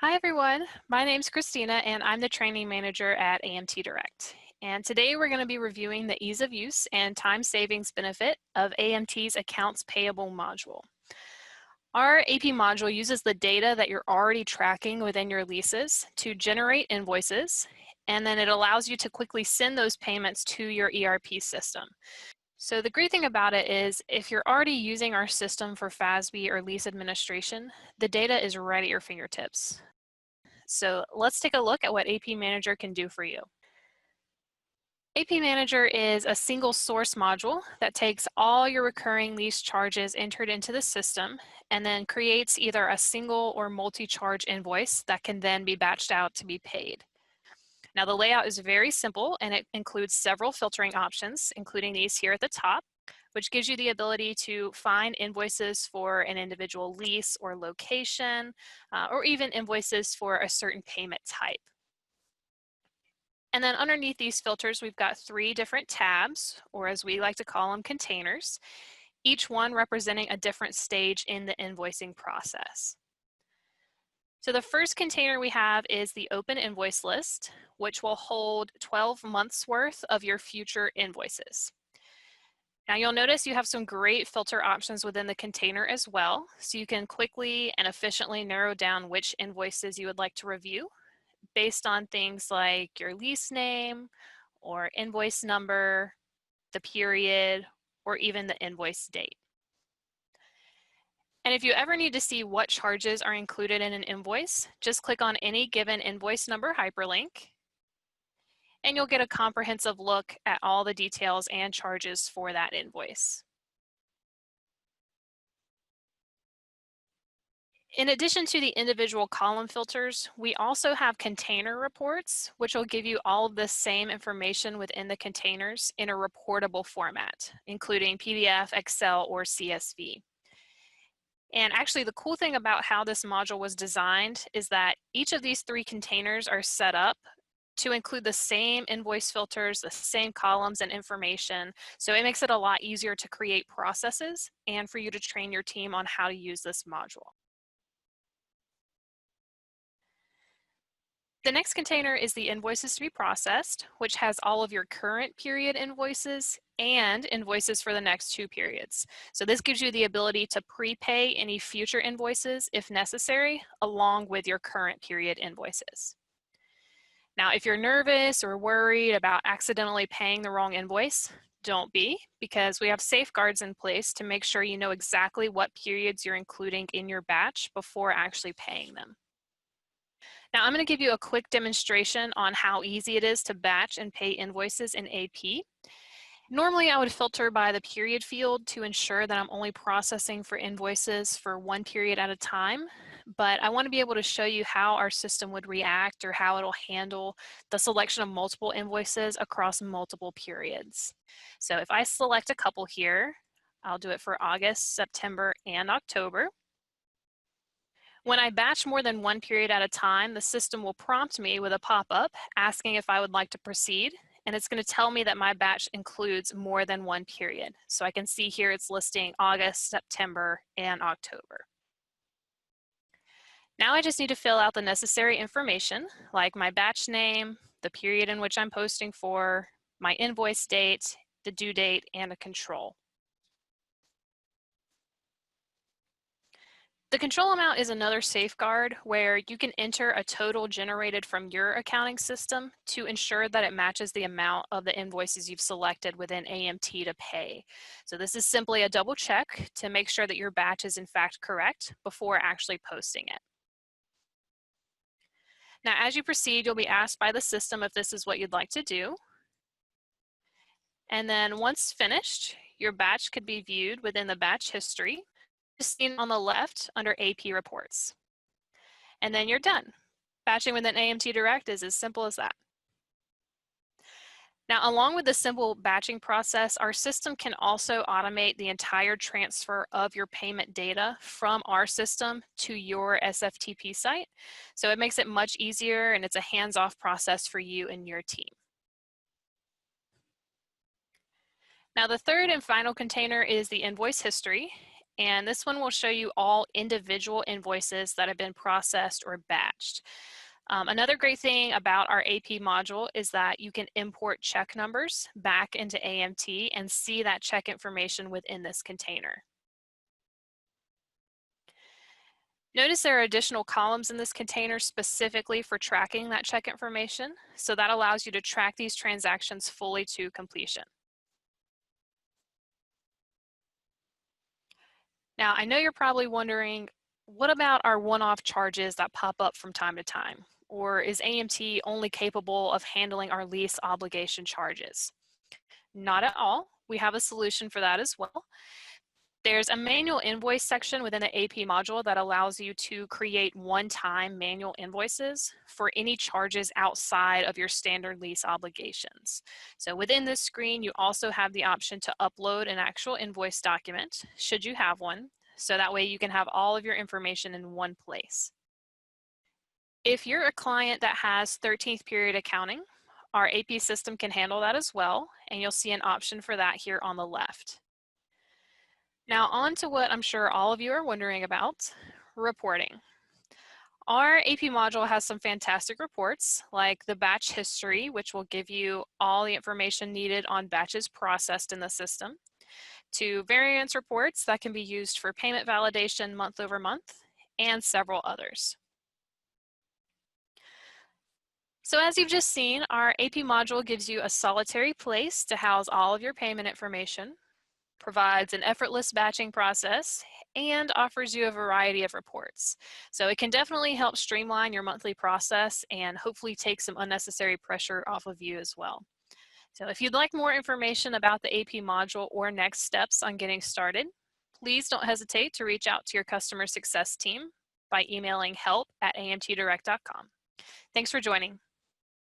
Hi everyone, my name's Christina and I'm the training manager at AMTdirect. And today we're going to be reviewing the ease of use and time savings benefit of AMT's Accounts Payable module. Our AP module uses the data that you're already tracking within your leases to generate invoices, and then it allows you to quickly send those payments to your ERP system. So the great thing about it is if you're already using our system for FASB or lease administration, the data is right at your fingertips. So let's take a look at what AP Manager can do for you. AP Manager is a single source module that takes all your recurring lease charges entered into the system and then creates either a single or multi-charge invoice that can then be batched out to be paid. Now the layout is very simple and it includes several filtering options, including these here at the top, which gives you the ability to find invoices for an individual lease or location, or even invoices for a certain payment type. And then underneath these filters, we've got 3 different tabs, or as we like to call them, containers, each one representing a different stage in the invoicing process. So the first container we have is the open invoice list, which will hold 12 months worth of your future invoices. Now you'll notice you have some great filter options within the container as well, so you can quickly and efficiently narrow down which invoices you would like to review based on things like your lease name or invoice number, the period, or even the invoice date. And if you ever need to see what charges are included in an invoice, just click on any given invoice number hyperlink, and you'll get a comprehensive look at all the details and charges for that invoice. In addition to the individual column filters, we also have container reports, which will give you all of the same information within the containers in a reportable format, including PDF, Excel, or CSV. And actually, the cool thing about how this module was designed is that each of these 3 containers are set up to include the same invoice filters, the same columns and information. So it makes it a lot easier to create processes and for you to train your team on how to use this module. The next container is the invoices to be processed, which has all of your current period invoices and invoices for the next 2 periods. So this gives you the ability to prepay any future invoices if necessary, along with your current period invoices. Now, if you're nervous or worried about accidentally paying the wrong invoice, don't be, because we have safeguards in place to make sure you know exactly what periods you're including in your batch before actually paying them. Now I'm going to give you a quick demonstration on how easy it is to batch and pay invoices in AP. Normally I would filter by the period field to ensure that I'm only processing for invoices for 1 period at a time, but I want to be able to show you how our system would react or how it'll handle the selection of multiple invoices across multiple periods. So if I select a couple here, I'll do it for August, September, and October. When I batch more than 1 period at a time, the system will prompt me with a pop-up asking if I would like to proceed, and it's going to tell me that my batch includes more than 1 period. So I can see here it's listing August, September, and October. Now I just need to fill out the necessary information, like my batch name, the period in which I'm posting for, my invoice date, the due date, and a control. The control amount is another safeguard where you can enter a total generated from your accounting system to ensure that it matches the amount of the invoices you've selected within AMT to pay. So this is simply a double check to make sure that your batch is in fact correct before actually posting it. Now, as you proceed, you'll be asked by the system if this is what you'd like to do. And then once finished, your batch could be viewed within the batch history, seen on the left under AP reports. And then you're done. Batching within AMTdirect is as simple as that. Now, along with the simple batching process, our system can also automate the entire transfer of your payment data from our system to your SFTP site. So it makes it much easier and it's a hands-off process for you and your team. Now, the third and final container is the invoice history. And this one will show you all individual invoices that have been processed or batched. Another great thing about our AP module is that you can import check numbers back into AMT and see that check information within this container. Notice there are additional columns in this container specifically for tracking that check information, so that allows you to track these transactions fully to completion. Now, I know you're probably wondering, what about our one-off charges that pop up from time to time? Or is AMT only capable of handling our lease obligation charges? Not at all. We have a solution for that as well. There's a manual invoice section within the AP module that allows you to create one-time manual invoices for any charges outside of your standard lease obligations. So within this screen, you also have the option to upload an actual invoice document, should you have one, so that way you can have all of your information in one place. If you're a client that has 13th period accounting, our AP system can handle that as well, and you'll see an option for that here on the left. Now on to what I'm sure all of you are wondering about, reporting. Our AP module has some fantastic reports like the batch history, which will give you all the information needed on batches processed in the system, to variance reports that can be used for payment validation month over month, and several others. So as you've just seen, our AP module gives you a solitary place to house all of your payment information, provides an effortless batching process, and offers you a variety of reports. So it can definitely help streamline your monthly process and hopefully take some unnecessary pressure off of you as well. So if you'd like more information about the AP module or next steps on getting started, please don't hesitate to reach out to your customer success team by emailing help@amtdirect.com. Thanks for joining.